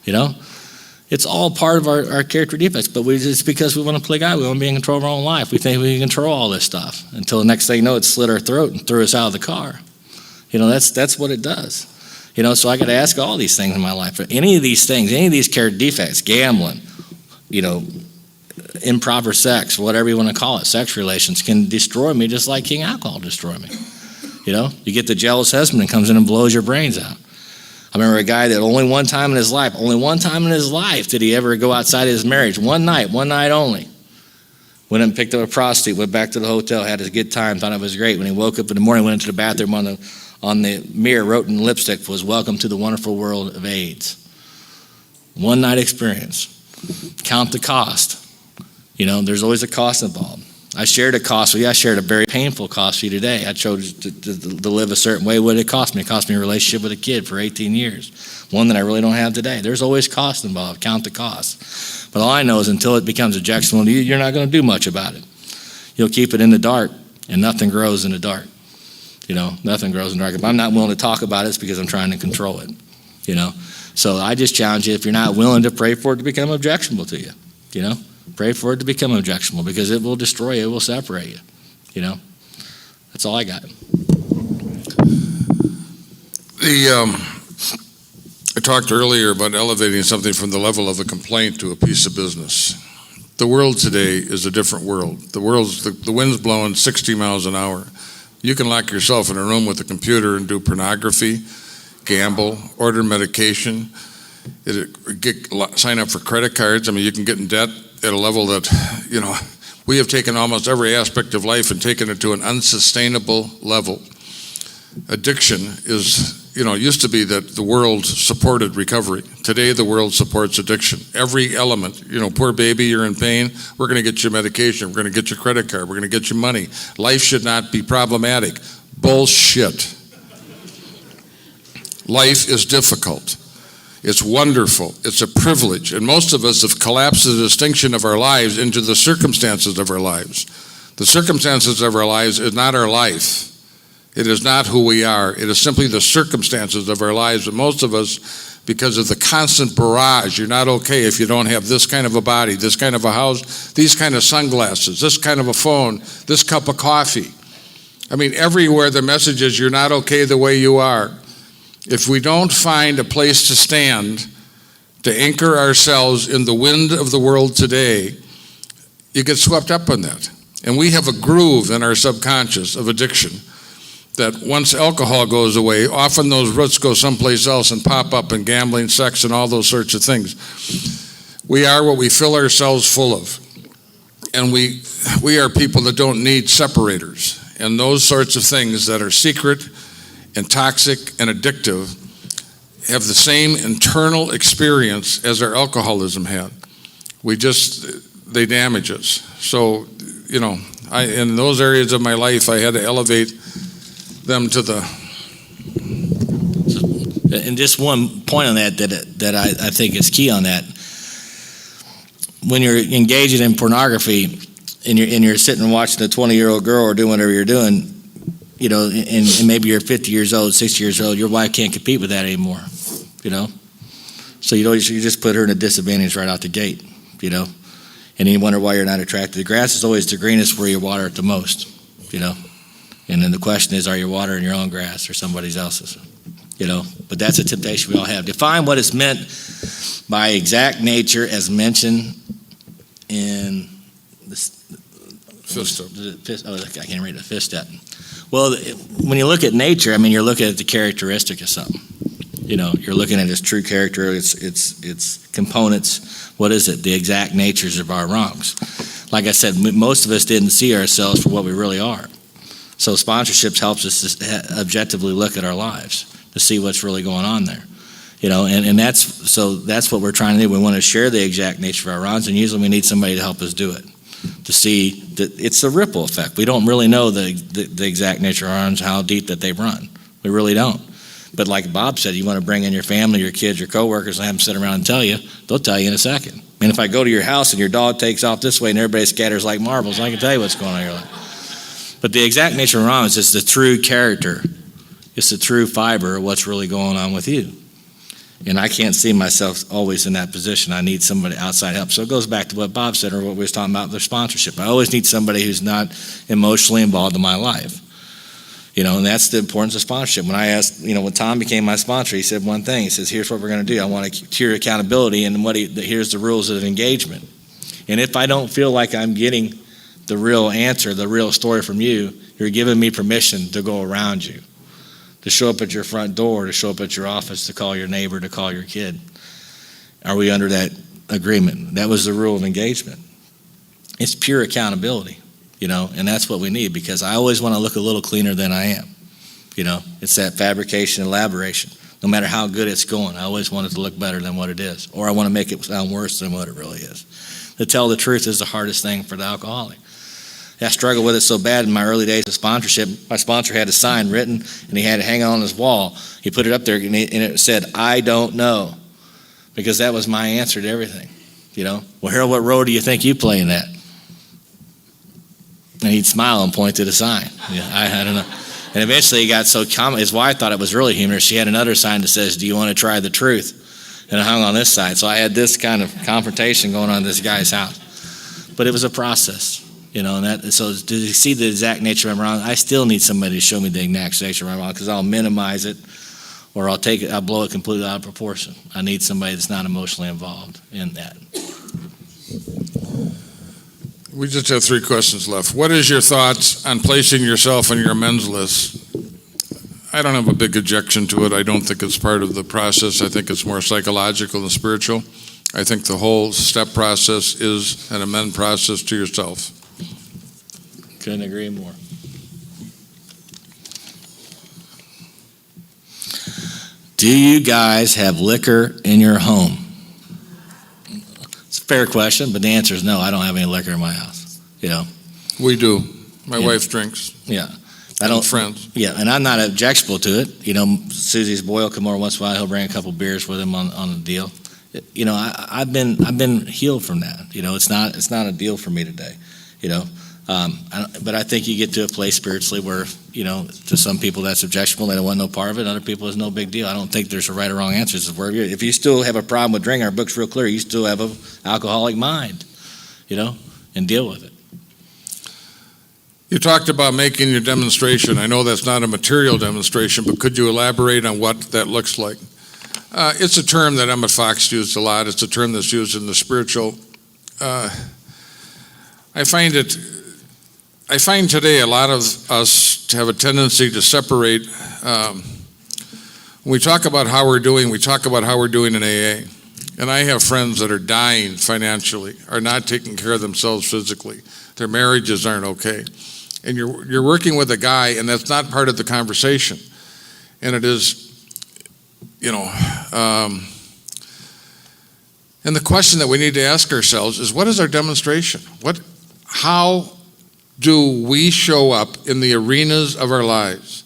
It's all part of our character defects, but it's because we want to play God. We want to be in control of our own life. We think we can control all this stuff until the next thing you know, it slit our throat and threw us out of the car. That's what it does. So I got to ask all these things in my life. Any of these things, any of these character defects, gambling, improper sex, whatever you want to call it, sex relations can destroy me just like King Alcohol destroyed me. You get the jealous husband that comes in and blows your brains out. I remember a guy that only one time in his life did he ever go outside of his marriage. One night only. Went and picked up a prostitute, went back to the hotel, had a good time, thought it was great. When he woke up in the morning, went into the bathroom, on the mirror, wrote in lipstick, was "Welcome to the wonderful world of AIDS." One night experience. Count the cost. There's always a cost involved. I shared a cost with you. I shared a very painful cost with you today. I chose to live a certain way. What did it cost me? It cost me a relationship with a kid for 18 years, one that I really don't have today. There's always cost involved. Count the cost. But all I know is until it becomes objectionable to you, you're not going to do much about it. You'll keep it in the dark, and nothing grows in the dark. Nothing grows in the dark. If I'm not willing to talk about it, it's because I'm trying to control it. So I just challenge you, if you're not willing to pray for it to become objectionable to you, pray for it to become objectionable, because it will destroy you, it will separate you. That's all I got. I talked earlier about elevating something from the level of a complaint to a piece of business. The world today is a different world. The wind's blowing 60 miles an hour. You can lock yourself in a room with a computer and do pornography, gamble, order medication, sign up for credit cards. You can get in debt at a level that, we have taken almost every aspect of life and taken it to an unsustainable level. Addiction used to be that the world supported recovery. Today, the world supports addiction. Every element, poor baby, you're in pain, we're going to get you medication, we're going to get your credit card, we're going to get you money. Life should not be problematic. Bullshit. Life is difficult. It's wonderful. It's a privilege. And most of us have collapsed the distinction of our lives into the circumstances of our lives. The circumstances of our lives is not our life. It is not who we are. It is simply the circumstances of our lives. But most of us, because of the constant barrage, you're not okay if you don't have this kind of a body, this kind of a house, these kind of sunglasses, this kind of a phone, this cup of coffee. Everywhere the message is you're not okay the way you are. If we don't find a place to stand, to anchor ourselves in the wind of the world today, you get swept up in that. And we have a groove in our subconscious of addiction that once alcohol goes away, often those roots go someplace else and pop up in gambling, sex, and all those sorts of things. We are what we fill ourselves full of. And we are people that don't need separators. And those sorts of things that are secret and toxic and addictive have the same internal experience as our alcoholism had. They damage us. So, in those areas of my life, I had to elevate them to the... And just one point on that I think is key on that. When you're engaging in pornography and you're sitting and watching a 20-year-old girl or doing whatever you're doing, and maybe you're 50 years old, 60 years old, your wife can't compete with that anymore, So you just put her in a disadvantage right out the gate, and then you wonder why you're not attracted. The grass is always the greenest where you water it the most, And then the question is, are you watering your own grass or somebody else's, But that's a temptation we all have. Define what is meant by exact nature as mentioned in this. Fifth step. I can't read the fifth step. Well, when you look at nature, you're looking at the characteristic of something. You're looking at its true character, its components. What is it? The exact natures of our wrongs. Like I said, most of us didn't see ourselves for what we really are. So sponsorships helps us to objectively look at our lives to see what's really going on there. And that's what we're trying to do. We want to share the exact nature of our wrongs, and usually we need somebody to help us do it. To see that it's a ripple effect. We don't really know the exact nature of our wrongs, how deep that they run. We really don't. But like Bob said, you want to bring in your family, your kids, your coworkers, and have them sit around and tell you, they'll tell you in a second. If I go to your house and your dog takes off this way and everybody scatters like marbles, I can tell you what's going on in your life. But the exact nature of wrongs is the true character. It's the true fiber of what's really going on with you. And I can't see myself always in that position. I need somebody outside help. So it goes back to what Bob said, or what we was talking about, the sponsorship. I always need somebody who's not emotionally involved in my life. And that's the importance of sponsorship. When I asked, when Tom became my sponsor, he said one thing. He says, here's what we're going to do. I want to tier accountability, and here's the rules of engagement. And if I don't feel like I'm getting the real answer, the real story from you, you're giving me permission to go around you, to show up at your front door, to show up at your office, to call your neighbor, to call your kid. Are we under that agreement? That was the rule of engagement. It's pure accountability, and that's what we need, because I always want to look a little cleaner than I am. It's that fabrication, elaboration. No matter how good it's going, I always want it to look better than what it is, or I want to make it sound worse than what it really is. To tell the truth is the hardest thing for the alcoholic. I struggled with it so bad in my early days of sponsorship. My sponsor had a sign written, and he had it hang on his wall. He put it up there, and it said, "I don't know," because that was my answer to everything. Well, Harold, what row do you think you play in that? And he'd smile and point to the sign. I don't know. And eventually he got so common, his wife thought it was really humorous. She had another sign that says, "Do you want to try the truth?" And it hung on this side. So I had this kind of confrontation going on in this guy's house. But it was a process, so to see the exact nature of my wrong, I still need somebody to show me the exact nature of my wrong, because I'll minimize it, or I'll blow it completely out of proportion. I need somebody that's not emotionally involved in that. We just have 3 questions left. What is your thoughts on placing yourself on your amends list? I don't have a big objection to it. I don't think it's part of the process. I think it's more psychological than spiritual. I think the whole step process is an amend process to yourself. Couldn't agree more. Do you guys have liquor in your home? It's a fair question, but the answer is no. I don't have any liquor in my house. We do. My wife drinks. Yeah. I don't. Friends. Yeah, and I'm not objectionable to it. Susie's boy will come over once in a while. He'll bring a couple beers with him on the deal. I've been healed from that. It's not a deal for me today. But I think you get to a place spiritually where, to some people that's objectionable. They don't want no part of it. Other people, it's no big deal. I don't think there's a right or wrong answer. If you still have a problem with drinking, our book's real clear. You still have an alcoholic mind, and deal with it. You talked about making your demonstration. I know that's not a material demonstration, but could you elaborate on what that looks like? It's a term that Emmett Fox used a lot. It's a term that's used in the spiritual. I find today a lot of us have a tendency to separate. When we talk about how we're doing, we talk about how we're doing in AA. And I have friends that are dying financially, are not taking care of themselves physically. Their marriages aren't okay. And you're working with a guy, and that's not part of the conversation. And it is, and the question that we need to ask ourselves is, what is our demonstration? How do we show up in the arenas of our lives?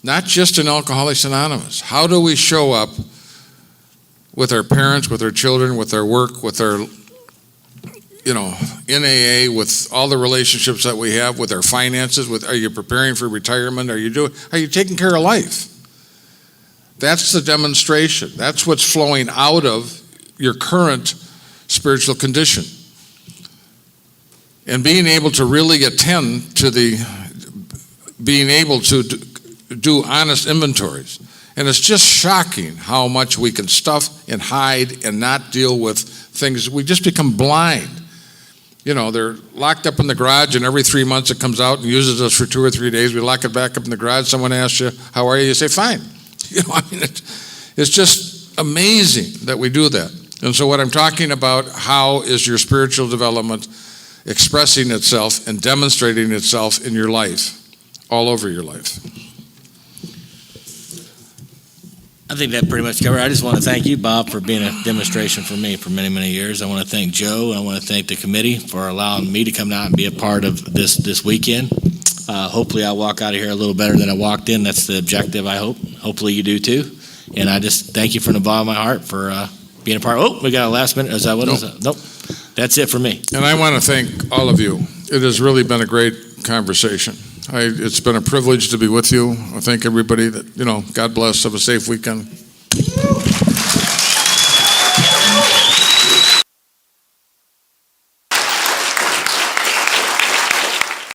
Not just in Alcoholics Anonymous. How do we show up with our parents, with our children, with our work, with our, in AA, with all the relationships that we have, with our finances, are you preparing for retirement? Are you taking care of life? That's the demonstration. That's what's flowing out of your current spiritual condition. And being able to really attend to being able to do honest inventories. And it's just shocking how much we can stuff and hide and not deal with things. We just become blind. They're locked up in the garage, and every 3 months it comes out and uses us for 2 or 3 days. We lock it back up in the garage. Someone asks you, "How are you?" You say, "Fine." It's just amazing that we do that. And so what I'm talking about, how is your spiritual development expressing itself and demonstrating itself in your life, all over your life? I think that pretty much covered it. I just want to thank you, Bob, for being a demonstration for me for many, many years. I want to thank Joe. I want to thank the committee for allowing me to come out and be a part of this weekend. Hopefully I'll walk out of here a little better than I walked in. That's the objective, I hope. Hopefully you do too. And I just thank you from the bottom of my heart for being a part. Oh, we got a last minute. Is that what it is? Nope. That's it for me. And I want to thank all of you. It has really been a great conversation. It's been a privilege to be with you. I thank everybody that, God bless. Have a safe weekend.